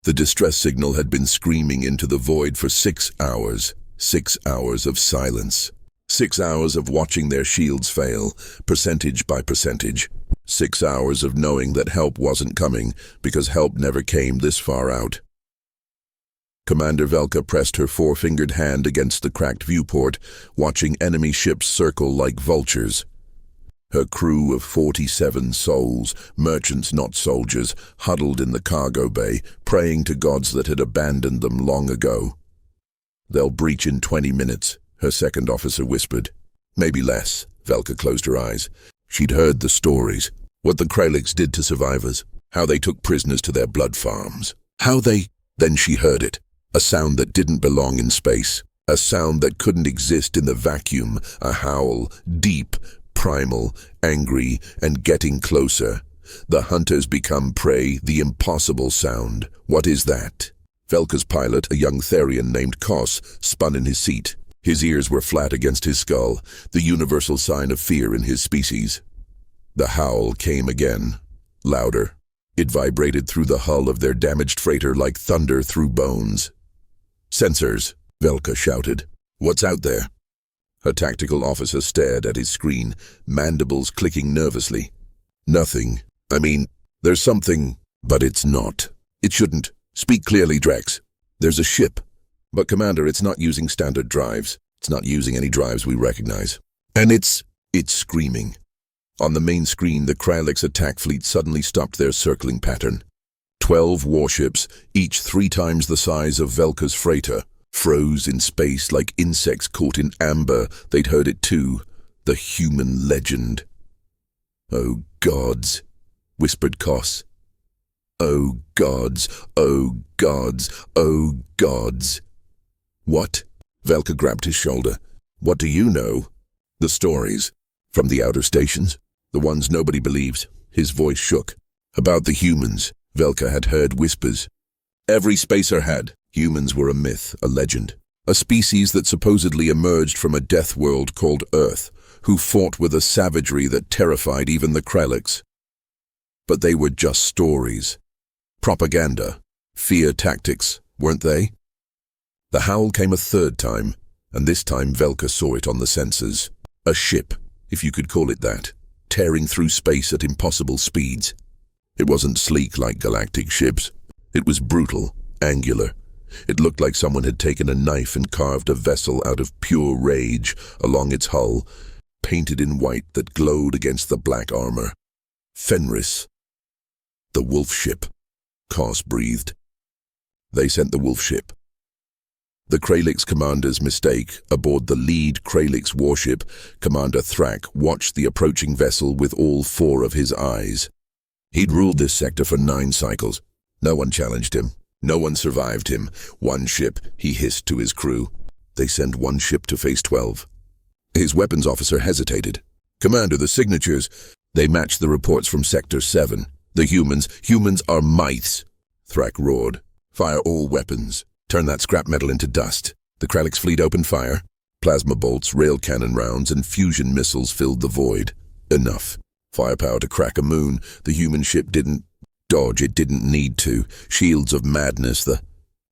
The distress signal had been screaming into the void for 6 hours. 6 hours of silence. 6 hours of watching their shields fail, percentage by percentage. 6 hours of knowing that help wasn't coming, because help never came this far out. Commander Velka pressed her four-fingered hand against the cracked viewport, watching enemy ships circle like vultures. Her crew of 47 souls, merchants not soldiers, huddled in the cargo bay, praying to gods that had abandoned them long ago. "They'll breach in 20 minutes, her second officer whispered. "Maybe less." Velka closed her eyes. She'd heard the stories. What the Kraliks did to survivors. How they took prisoners to their blood farms. Then she heard it. A sound that didn't belong in space. A sound that couldn't exist in the vacuum. A howl, deep, primal, angry, and getting closer. The hunters become prey, the impossible sound. What is that? Velka's pilot, a young Therian named Kos, spun in his seat. His ears were flat against his skull, the universal sign of fear in his species. The howl came again, louder. It vibrated through the hull of their damaged freighter like thunder through bones. "Sensors," Velka shouted. "What's out there?" A tactical officer stared at his screen, mandibles clicking nervously. "Nothing. There's something, but it's not. It shouldn't. Speak clearly, Drex. There's a ship. But Commander, it's not using standard drives. It's not using any drives we recognize. And it's screaming." On the main screen, the Kraliks attack fleet suddenly stopped their circling pattern. 12 warships, each 3 times the size of Velka's freighter, froze in space like insects caught in amber. They'd heard it too. The human legend. "Oh gods," whispered Kos. "Oh gods, oh gods, oh gods." "What?" Velka grabbed his shoulder. "What do you know?" "The stories. From the outer stations. The ones nobody believes." His voice shook. "About the humans." Velka had heard whispers. Every spacer had. Humans were a myth, a legend. A species that supposedly emerged from a death world called Earth, who fought with a savagery that terrified even the Kraliks. But they were just stories. Propaganda. Fear tactics, weren't they? The howl came a third time, and this time Velka saw it on the sensors. A ship, if you could call it that, tearing through space at impossible speeds. It wasn't sleek like Galactic ships. It was brutal, angular. It looked like someone had taken a knife and carved a vessel out of pure rage along its hull, painted in white that glowed against the black armor. Fenris. The wolf ship. Kos breathed. They sent the wolf ship. The Kraliks commander's mistake. Aboard the lead Kraliks warship, Commander Thrak watched the approaching vessel with all 4 of his eyes. He'd ruled this sector for 9 cycles. No one challenged him. No one survived him. One ship, he hissed to his crew. They send one ship to face 12. His weapons officer hesitated. "Commander, the signatures." They matched the reports from Sector 7. "The humans are myths," Thrak roared. "Fire all weapons. Turn that scrap metal into dust." The Kraliks fleet opened fire. Plasma bolts, rail cannon rounds, and fusion missiles filled the void. Enough. Firepower to crack a moon. The human ship didn't dodge. It didn't need to. Shields of madness. The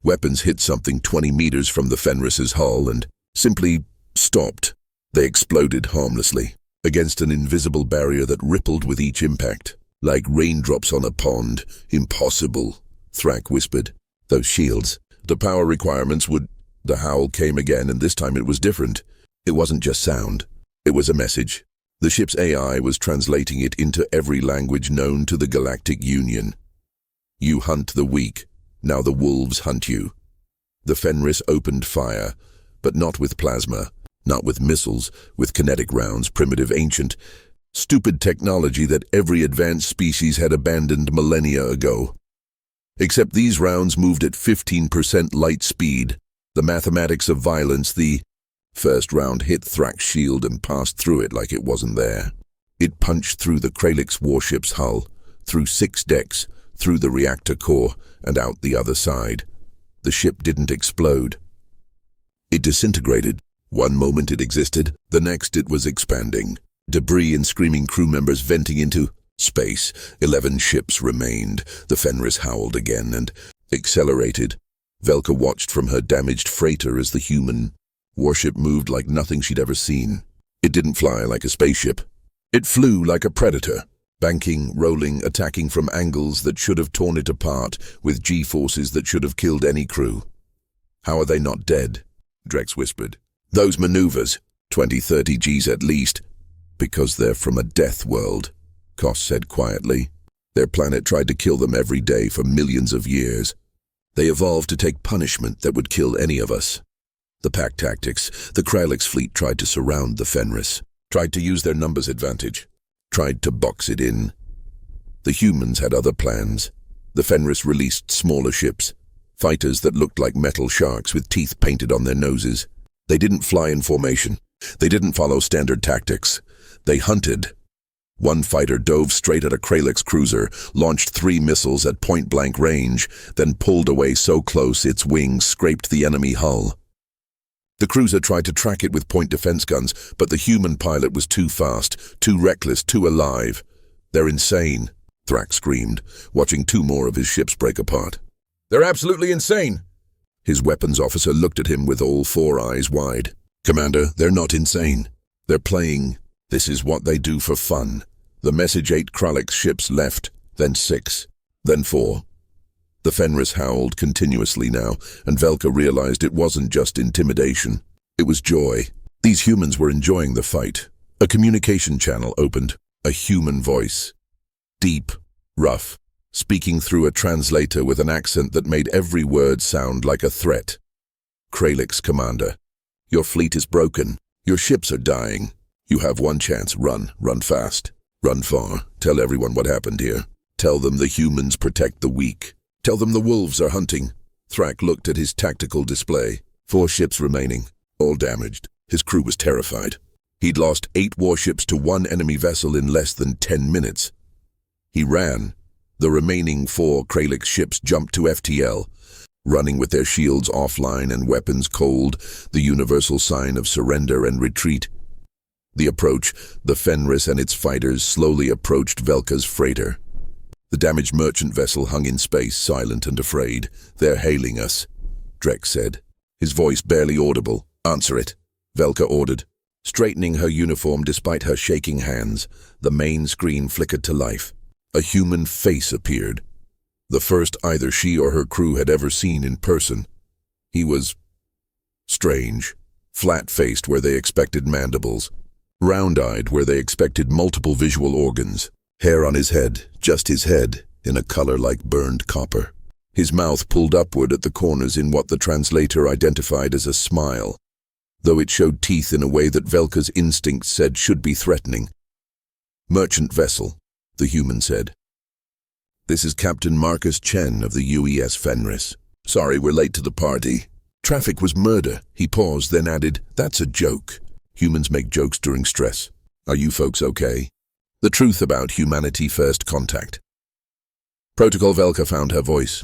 weapons hit something 20 meters from the Fenris's hull and simply stopped. They exploded harmlessly against an invisible barrier that rippled with each impact. Like raindrops on a pond. "Impossible," Thrak whispered. "Those shields. The power requirements would..." The howl came again, and this time it was different. It wasn't just sound. It was a message. The ship's AI was translating it into every language known to the Galactic Union. "You hunt the weak. Now the wolves hunt you." The Fenris opened fire, but not with plasma, not with missiles, with kinetic rounds, primitive, ancient, stupid technology that every advanced species had abandoned millennia ago. Except these rounds moved at 15% light speed. The mathematics of violence. The first round hit Thrak's shield and passed through it like it wasn't there. It punched through the Kraliks warship's hull, through 6 decks, through the reactor core, and out the other side. The ship didn't explode. It disintegrated. One moment it existed, the next it was expanding. Debris and screaming crew members venting into space. 11 ships remained. The Fenris howled again, and accelerated. Velka watched from her damaged freighter as the human warship moved like nothing she'd ever seen. It didn't fly like a spaceship. It flew like a predator, banking, rolling, attacking from angles that should have torn it apart, with G-forces that should have killed any crew. "How are they not dead?" Drex whispered. "Those maneuvers, 20-30 Gs at least." "Because they're from a death world," Koss said quietly. "Their planet tried to kill them every day for millions of years. They evolved to take punishment that would kill any of us. The pack tactics, the Krylix fleet tried to surround the Fenris, tried to use their numbers advantage, tried to box it in. The humans had other plans. The Fenris released smaller ships, fighters that looked like metal sharks with teeth painted on their noses. They didn't fly in formation. They didn't follow standard tactics. They hunted. One fighter dove straight at a Krylix cruiser, launched 3 missiles at point-blank range, then pulled away so close its wings scraped the enemy hull. The cruiser tried to track it with point defense guns, but the human pilot was too fast, too reckless, too alive. "They're insane," Thrak screamed, watching 2 more of his ships break apart. "They're absolutely insane!" His weapons officer looked at him with all 4 eyes wide. "Commander, they're not insane. They're playing. This is what they do for fun." The message 8 Krylix ships left, then 6, then 4. The Fenris howled continuously now, and Velka realized it wasn't just intimidation. It was joy. These humans were enjoying the fight. A communication channel opened. A human voice. Deep, rough, speaking through a translator with an accent that made every word sound like a threat. "Krylix, Commander. Your fleet is broken. Your ships are dying. You have one chance. Run. Run fast. Run far. Tell everyone what happened here. Tell them the humans protect the weak. Tell them the wolves are hunting." Thrak looked at his tactical display. 4 ships remaining, all damaged. His crew was terrified. He'd lost 8 warships to 1 enemy vessel in less than 10 minutes. He ran. The remaining 4 Krylix ships jumped to FTL, running with their shields offline and weapons cold, the universal sign of surrender and retreat. The approach, the Fenris and its fighters slowly approached Velka's freighter. The damaged merchant vessel hung in space, silent and afraid. "They're hailing us," Drex said, his voice barely audible. "Answer it," Velka ordered. Straightening her uniform despite her shaking hands, the main screen flickered to life. A human face appeared. The first either she or her crew had ever seen in person. He was strange, flat-faced where they expected mandibles, round-eyed where they expected multiple visual organs, hair on his head, just his head, in a color like burned copper. His mouth pulled upward at the corners in what the translator identified as a smile, though it showed teeth in a way that Velka's instincts said should be threatening. "Merchant vessel," the human said. "This is Captain Marcus Chen of the UES Fenris. Sorry we're late to the party. Traffic was murder." He paused, then added, "That's a joke. Humans make jokes during stress. Are you folks okay?" The truth about humanity first contact. Protocol. Velka found her voice.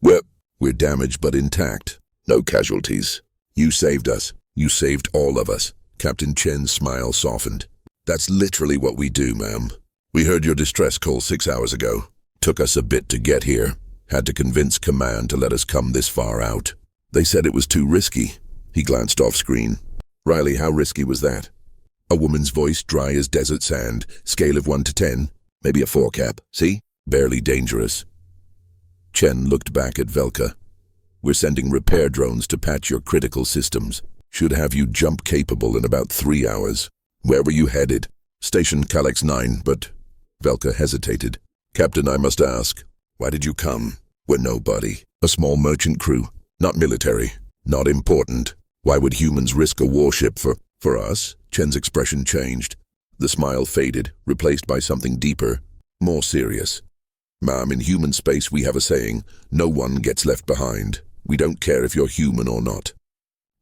We're damaged but intact. No casualties. You saved us. You saved all of us." Captain Chen's smile softened. "That's literally what we do, ma'am. We heard your distress call 6 hours ago. Took us a bit to get here. Had to convince command to let us come this far out. They said it was too risky." He glanced off screen. "Riley, how risky was that?" A woman's voice, dry as desert sand, scale of 1 to 10, maybe a 4 cap. "See? Barely dangerous." Chen looked back at Velka. "We're sending repair drones to patch your critical systems. Should have you jump capable in about 3 hours. Where were you headed?" "Station Calyx 9, but..." Velka hesitated. "Captain, I must ask, why did you come? We're nobody. A small merchant crew. Not military. Not important. Why would humans risk a warship for us?" Chen's expression changed. The smile faded, replaced by something deeper, more serious. "Ma'am, in human space we have a saying, no one gets left behind. We don't care if you're human or not.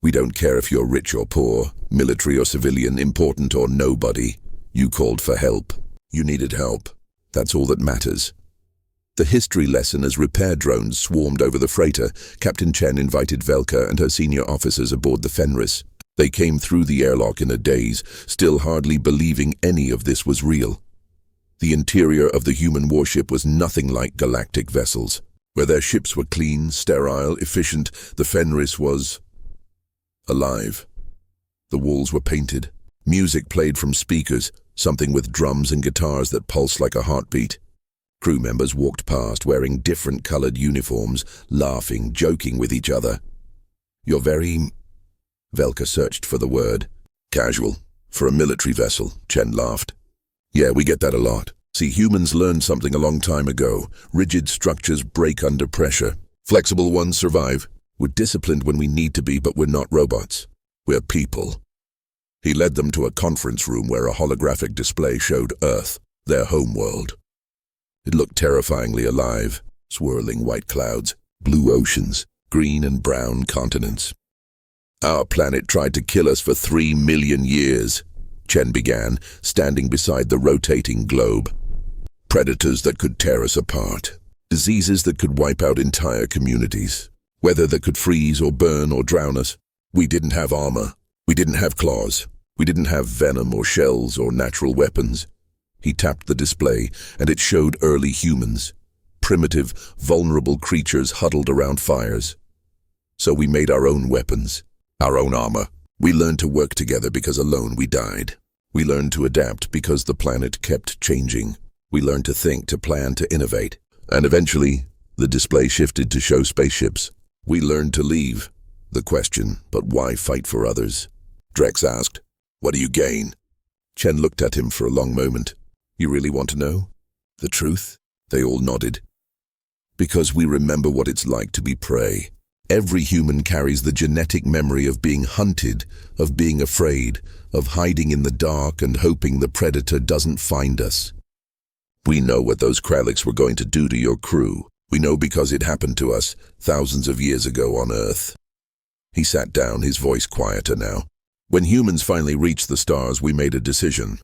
We don't care if you're rich or poor, military or civilian, important or nobody. You called for help. You needed help. That's all that matters." The history lesson as repair drones swarmed over the freighter, Captain Chen invited Velka and her senior officers aboard the Fenris. They came through the airlock in a daze, still hardly believing any of this was real. The interior of the human warship was nothing like Galactic vessels. Where their ships were clean, sterile, efficient, the Fenris was alive. The walls were painted. Music played from speakers, something with drums and guitars that pulsed like a heartbeat. Crew members walked past wearing different colored uniforms, laughing, joking with each other. "You're very..." Velka searched for the word. "Casual. For a military vessel," Chen laughed. "Yeah, we get that a lot. See, humans learned something a long time ago. Rigid structures break under pressure. Flexible ones survive. We're disciplined when we need to be, but we're not robots. We're people." He led them to a conference room where a holographic display showed Earth, their home world. It looked terrifyingly alive, swirling white clouds, blue oceans, green and brown continents. "Our planet tried to kill us for 3 million years, Chen began, standing beside the rotating globe. "Predators that could tear us apart. Diseases that could wipe out entire communities. Weather that could freeze or burn or drown us. We didn't have armor. We didn't have claws. We didn't have venom or shells or natural weapons." He tapped the display, and it showed early humans. Primitive, vulnerable creatures huddled around fires. So we made our own weapons, our own armor. We learned to work together because alone we died. We learned to adapt because the planet kept changing. We learned to think, to plan, to innovate. And eventually, the display shifted to show spaceships. We learned to leave. The question, but why fight for others? Drex asked, "What do you gain?" Chen looked at him for a long moment. "You really want to know? The truth?" They all nodded. "Because we remember what it's like to be prey. Every human carries the genetic memory of being hunted, of being afraid, of hiding in the dark and hoping the predator doesn't find us. We know what those Kraliks were going to do to your crew. We know because it happened to us thousands of years ago on Earth." He sat down, his voice quieter now. "When humans finally reached the stars, we made a decision.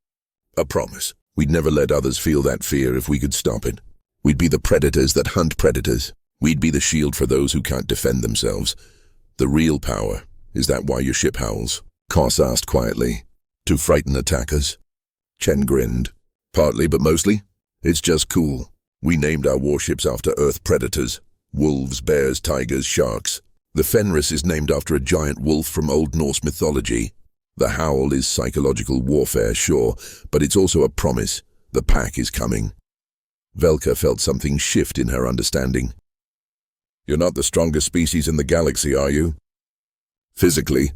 A promise. We'd never let others feel that fear if we could stop it. We'd be the predators that hunt predators. We'd be the shield for those who can't defend themselves. The real power. Is that why your ship howls?" Koss asked quietly. "To frighten attackers?" Chen grinned. "Partly, but mostly. It's just cool. We named our warships after Earth predators. Wolves, bears, tigers, sharks. The Fenris is named after a giant wolf from Old Norse mythology. The howl is psychological warfare, sure, but it's also a promise. The pack is coming." Velka felt something shift in her understanding. "You're not the strongest species in the galaxy, are you?" "Physically?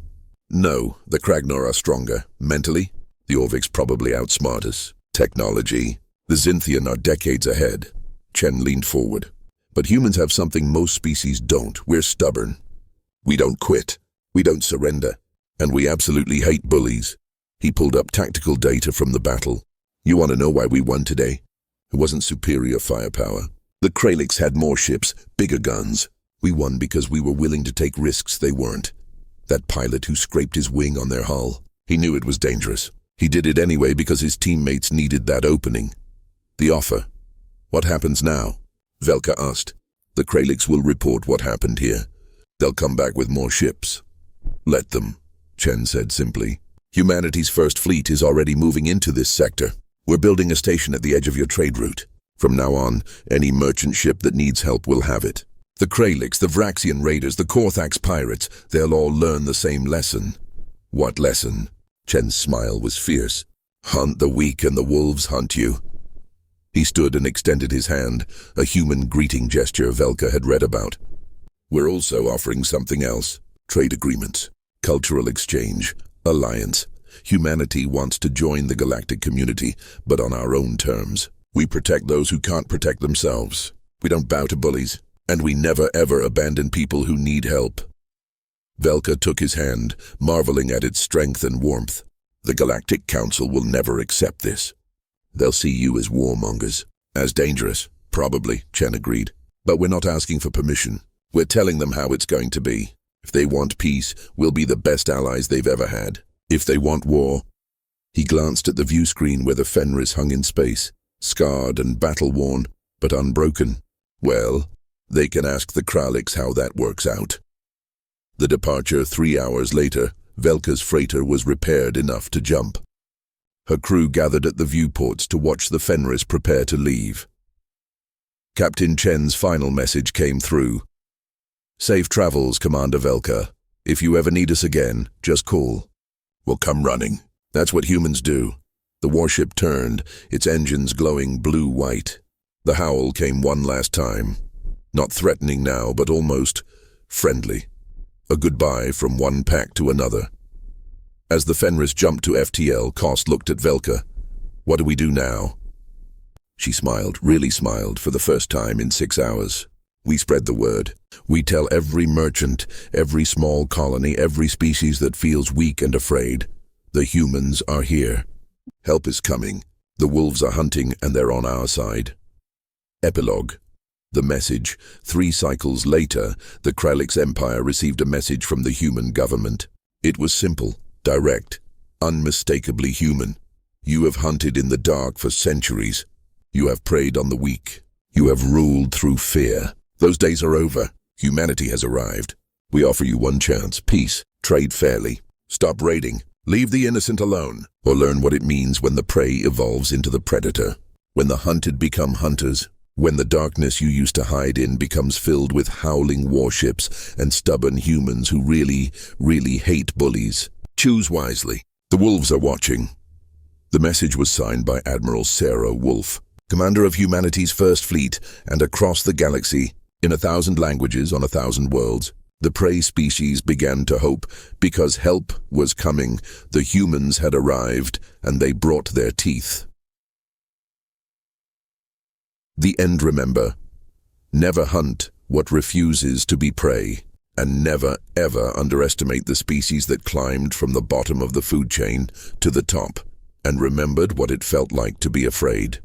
No, the Kragnar are stronger. Mentally? The Orviks probably outsmart us. Technology? The Zynthian are decades ahead." Chen leaned forward. "But humans have something most species don't. We're stubborn. We don't quit. We don't surrender. And we absolutely hate bullies." He pulled up tactical data from the battle. "You want to know why we won today? It wasn't superior firepower. The Kraliks had more ships, bigger guns. We won because we were willing to take risks they weren't. That pilot who scraped his wing on their hull, he knew it was dangerous. He did it anyway because his teammates needed that opening. The offer. What happens now?" Velka asked. "The Kraliks will report what happened here. They'll come back with more ships." "Let them," Chen said simply. "Humanity's first fleet is already moving into this sector. We're building a station at the edge of your trade route. From now on, any merchant ship that needs help will have it. The Kraliks, the Vraxian raiders, the Korthax pirates, they'll all learn the same lesson." "What lesson?" Chen's smile was fierce. "Hunt the weak and the wolves hunt you." He stood and extended his hand, a human greeting gesture Velka had read about. "We're also offering something else. Trade agreements, cultural exchange, alliance. Humanity wants to join the galactic community, but on our own terms. We protect those who can't protect themselves. We don't bow to bullies, and we never ever abandon people who need help." Velka took his hand, marveling at its strength and warmth. "The Galactic Council will never accept this. They'll see you as warmongers. As dangerous, probably," Chen agreed. "But we're not asking for permission. We're telling them how it's going to be. If they want peace, we'll be the best allies they've ever had. If they want war..." He glanced at the view screen where the Fenris hung in space, scarred and battle-worn, but unbroken. "Well, they can ask the Kraliks how that works out." The departure 3 hours later, Velka's freighter was repaired enough to jump. Her crew gathered at the viewports to watch the Fenris prepare to leave. Captain Chen's final message came through. Safe travels, Commander Velka. If you ever need us again, just call. We'll come running. That's what humans do. The warship turned, its engines glowing blue-white. The howl came one last time. Not threatening now, but almost friendly. A goodbye from one pack to another. As the Fenris jumped to FTL, Kost looked at Velka. What do we do now? She smiled, really smiled, for the first time in 6 hours. We spread the word. We tell every merchant, every small colony, every species that feels weak and afraid. The humans are here. Help is coming. The wolves are hunting and they're on our side. Epilogue. The message. 3 cycles later, the Kralix Empire received a message from the human government. It was simple, direct, unmistakably human. You have hunted in the dark for centuries. You have preyed on the weak. You have ruled through fear. Those days are over. Humanity has arrived. We offer you one chance. Peace. Trade fairly. Stop raiding. Leave the innocent alone. Or learn what it means when the prey evolves into the predator. When the hunted become hunters. When the darkness you used to hide in becomes filled with howling warships and stubborn humans who really, really hate bullies. Choose wisely. The wolves are watching. The message was signed by Admiral Sarah Wolf, commander of humanity's first fleet, and across the galaxy, in 1,000 languages on 1,000 worlds, the prey species began to hope, because help was coming. The humans had arrived, and they brought their teeth. The end, remember. Never hunt what refuses to be prey, and never, ever underestimate the species that climbed from the bottom of the food chain to the top, and remembered what it felt like to be afraid.